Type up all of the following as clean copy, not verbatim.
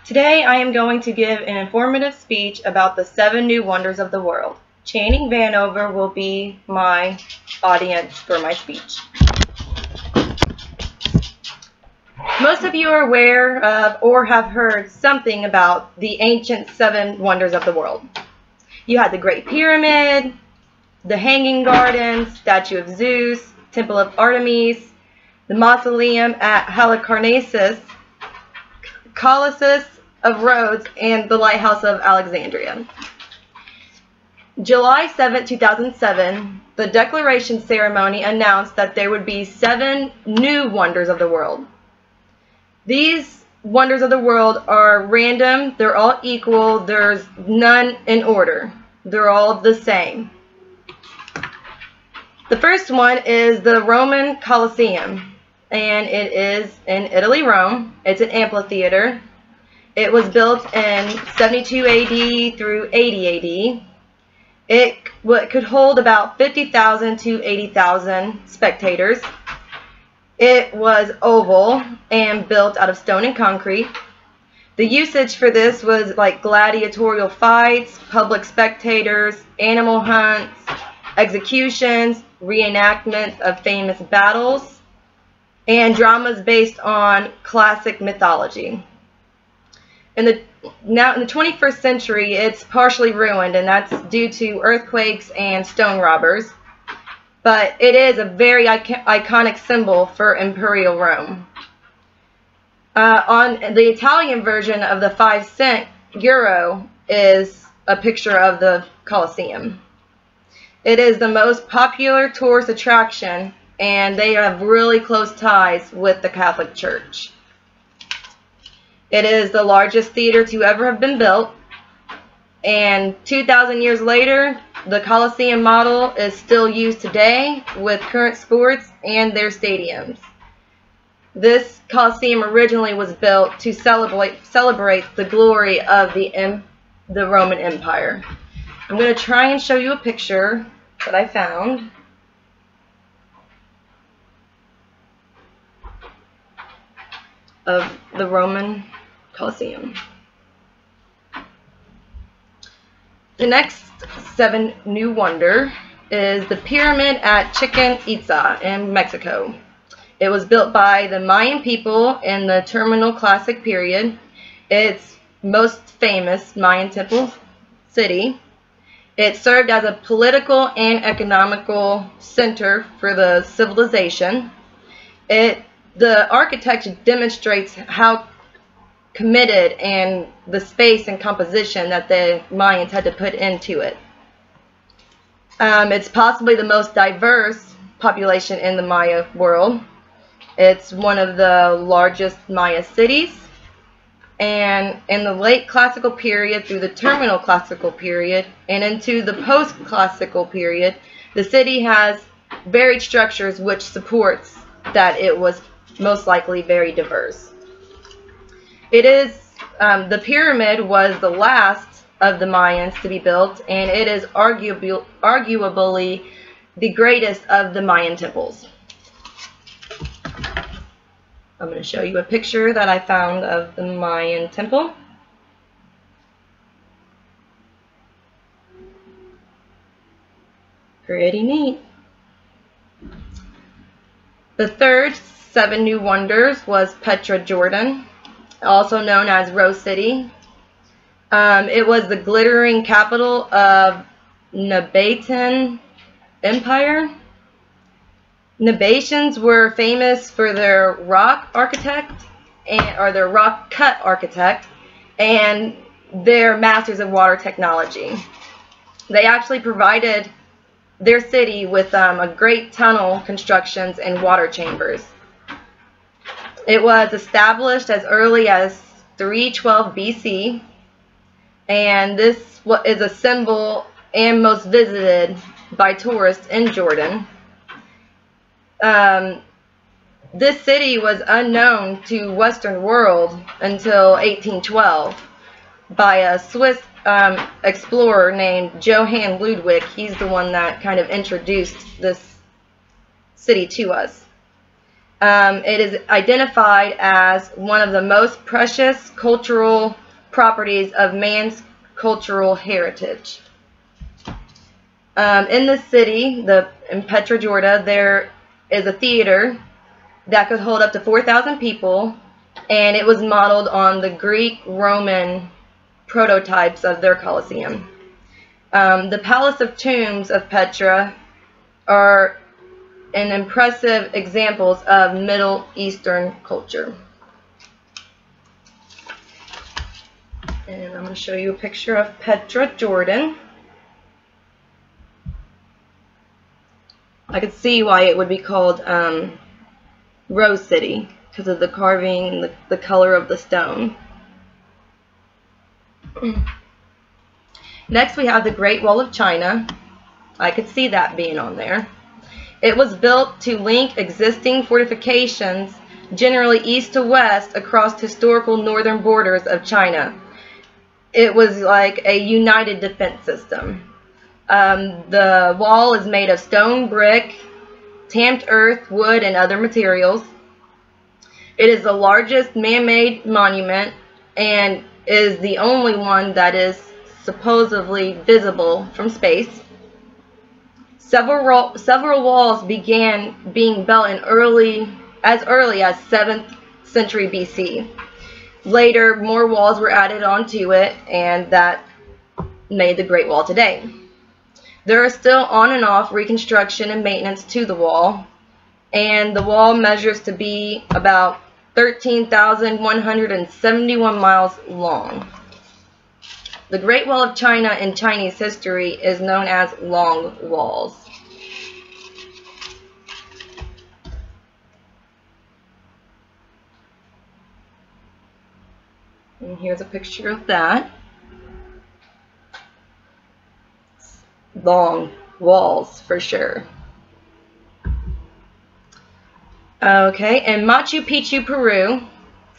Today I am going to give an informative speech about the 7 new wonders of the world. Channing Vanover will be my audience for my speech. Most of you are aware of or have heard something about the ancient 7 wonders of the world. You had the Great Pyramid, the Hanging Gardens, Statue of Zeus, Temple of Artemis, the Mausoleum at Halicarnassus, Colossus of Rhodes, and the Lighthouse of Alexandria. July 7, 2007, the declaration ceremony announced that there would be 7 new wonders of the world. These wonders of the world are random, they're all equal, there's none in order. They're all the same. The first one is the Roman Colosseum, and it is in Italy, Rome. It's an amphitheater. It was built in 72 AD through 80 AD. It could hold about 50,000 to 80,000 spectators. It was oval and built out of stone and concrete. The usage for this was like gladiatorial fights, public spectators, animal hunts, executions, reenactments of famous battles, and dramas based on classic mythology. Now in the 21st century, it's partially ruined, and that's due to earthquakes and stone robbers. But it is a very iconic symbol for Imperial Rome. On the Italian version of the 5-cent euro is a picture of the Colosseum. It is the most popular tourist attraction, and they have really close ties with the Catholic Church. It is the largest theater to ever have been built, and 2,000 years later, the Colosseum model is still used today with current sports and their stadiums. This Colosseum originally was built to celebrate the glory of the Roman Empire. I'm going to try and show you a picture that I found. Of the Roman Colosseum. The next 7 new wonder is the pyramid at Chichén Itzá in Mexico. It was built by the Mayan people in the Terminal Classic period. It's most famous Mayan temple city. It served as a political and economical center for the civilization. The architecture demonstrates how committed and the space and composition that the Mayans had to put into it. It's possibly the most diverse population in the Maya world. It's one of the largest Maya cities. And in the late classical period through the terminal classical period and into the post-classical period, the city has varied structures which supports that it was most likely very diverse. The pyramid was the last of the Mayans to be built, and it is arguably the greatest of the Mayan temples. I'm going to show you a picture that I found of the Mayan temple. Pretty neat. The third 7 new wonders was Petra, Jordan, also known as Rose City. It was the glittering capital of Nabatean Empire. Nabateans were famous for their rock architect, or their rock cut architect, and their masters of water technology. They actually provided their city with a great tunnel constructions and water chambers. It was established as early as 312 BC, and this is a symbol and most visited by tourists in Jordan. This city was unknown to Western world until 1812 by a Swiss explorer named Johann Ludwig. He's the one that kind of introduced this city to us. It is identified as one of the most precious cultural properties of man's cultural heritage. In the city, in Petra, Georgia, there is a theater that could hold up to 4,000 people, and it was modeled on the Greek-Roman prototypes of their Colosseum. The Palace of Tombs of Petra are an impressive examples of Middle Eastern culture. And I'm going to show you a picture of Petra, Jordan. I could see why it would be called Rose City, because of the carving and the color of the stone. Next we have the Great Wall of China. I could see that being on there. It was built to link existing fortifications, generally east to west, across historical northern borders of China. It was like a united defense system. The wall is made of stone, brick, tamped earth, wood, and other materials. It is the largest man-made monument and is the only one that is supposedly visible from space. Several walls began being built as early as 7th century BC. Later, more walls were added onto it, and that made the Great Wall today. There are still on and off reconstruction and maintenance to the wall, and the wall measures to be about 13,171 miles long. The Great Wall of China in Chinese history is known as Long Walls. And here's a picture of that. Long walls for sure. Okay, in Machu Picchu, Peru,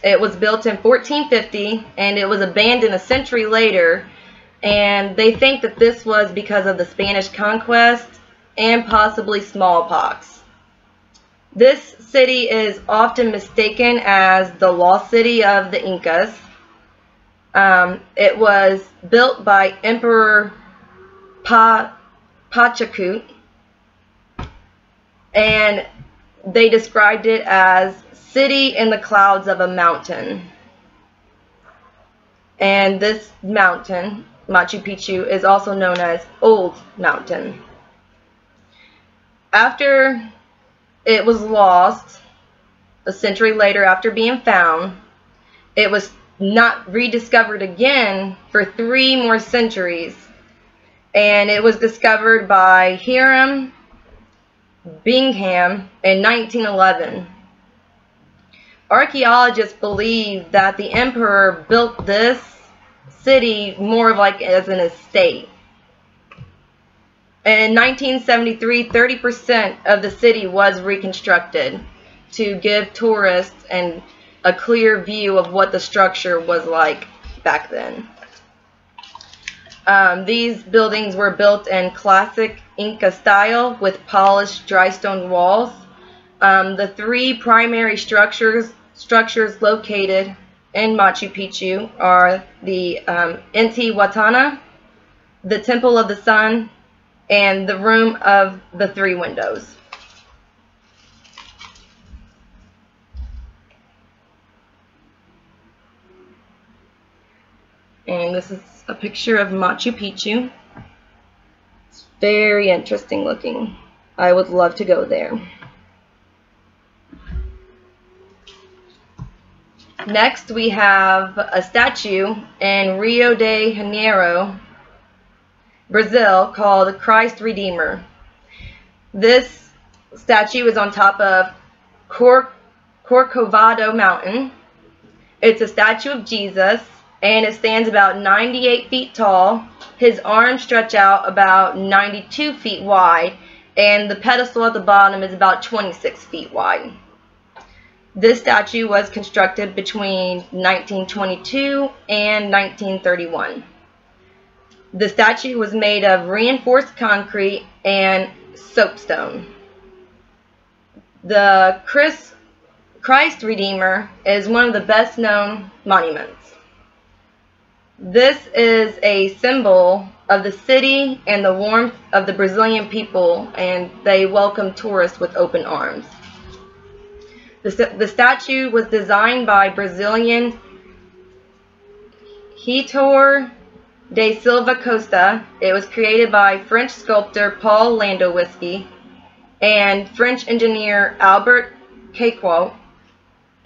it was built in 1450 and it was abandoned a century later, and they think that this was because of the Spanish conquest and possibly smallpox. This city is often mistaken as the lost city of the Incas. It was built by Emperor Pachacuti, and they described it as city in the clouds of a mountain. And this mountain, Machu Picchu, is also known as Old Mountain. After it was lost, a century later after being found, it was not rediscovered again for 3 more centuries. And it was discovered by Hiram Bingham in 1911. Archaeologists believe that the emperor built this city more of like as an estate. In 1973, 30% of the city was reconstructed to give tourists a clear view of what the structure was like back then. These buildings were built in classic Inca style with polished dry stone walls. The 3 primary structures located in Machu Picchu are the Intihuatana, the Temple of the Sun, and the Room of the 3 Windows. And this is a picture of Machu Picchu. It's very interesting looking. I would love to go there. Next, we have a statue in Rio de Janeiro, Brazil, called Christ Redeemer. This statue is on top of Corcovado Mountain. It's a statue of Jesus, and it stands about 98 feet tall. His arms stretch out about 92 feet wide, and the pedestal at the bottom is about 26 feet wide. This statue was constructed between 1922 and 1931. The statue was made of reinforced concrete and soapstone. The Christ Redeemer is one of the best known monuments. This is a symbol of the city and the warmth of the Brazilian people, and they welcome tourists with open arms. The statue was designed by Brazilian Heitor da Silva Costa. It was created by French sculptor Paul Landowski and French engineer Albert Caquot,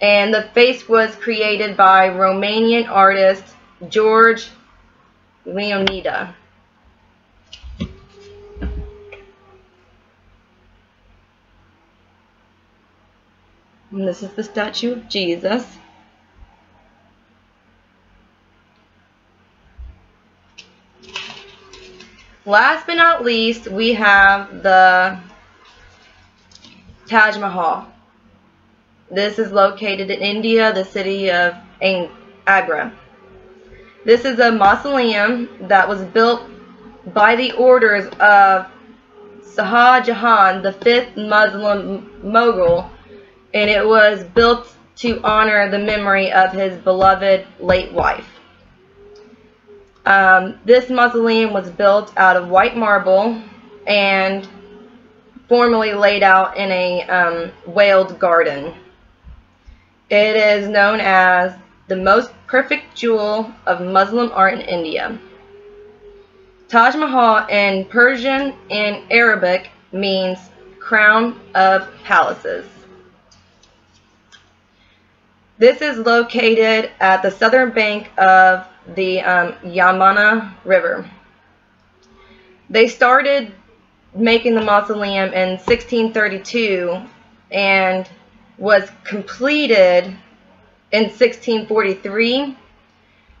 and the face was created by Romanian artist George Leonida. And this is the statue of Jesus. Last but not least, we have the Taj Mahal. This is located in India, the city of Agra. This is a mausoleum that was built by the orders of Shah Jahan, the fifth Muslim Mughal, and it was built to honor the memory of his beloved late wife. This mausoleum was built out of white marble and formerly laid out in a walled garden. It is known as the most perfect jewel of Muslim art in India. Taj Mahal in Persian and Arabic means crown of palaces. This is located at the southern bank of the Yamuna River. They started making the mausoleum in 1632 and was completed in 1643,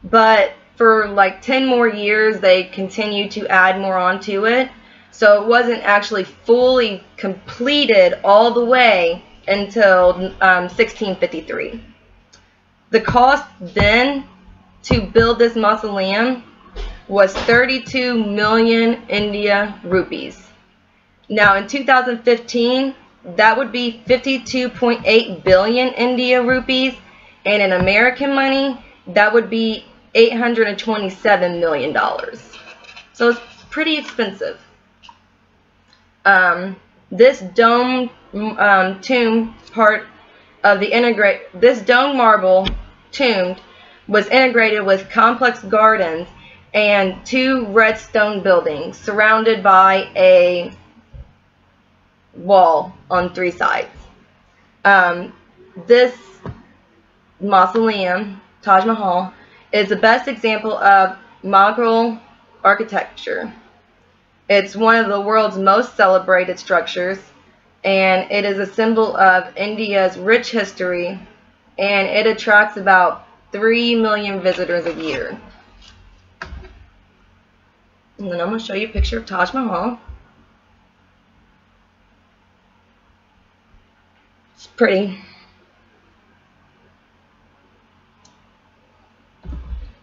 but for like 10 more years they continued to add more onto it, so it wasn't actually fully completed all the way until 1653. The cost then to build this mausoleum was 32 million India rupees. Now in 2015, that would be 52.8 billion India rupees, and in American money, that would be $827 million. So it's pretty expensive. This dome tomb part of the this dome marble tomb was integrated with complex gardens and 2 red stone buildings surrounded by a wall on 3 sides. This mausoleum, Taj Mahal, is the best example of Mughal architecture. It's one of the world's most celebrated structures, and it is a symbol of India's rich history, and it attracts about 3 million visitors a year. And then I'm going to show you a picture of Taj Mahal. It's pretty.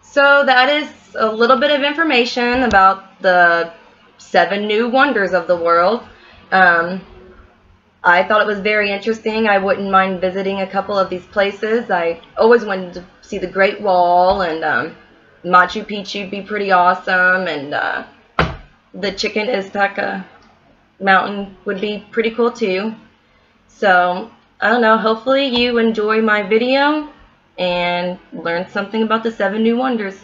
So that is a little bit of information about the 7 new wonders of the world. I thought it was very interesting. I wouldn't mind visiting a couple of these places. I always wanted to see the Great Wall, and Machu Picchu would be pretty awesome, and the Chichen Itza mountain would be pretty cool too. So I don't know, hopefully you enjoy my video and learn something about the 7 new wonders.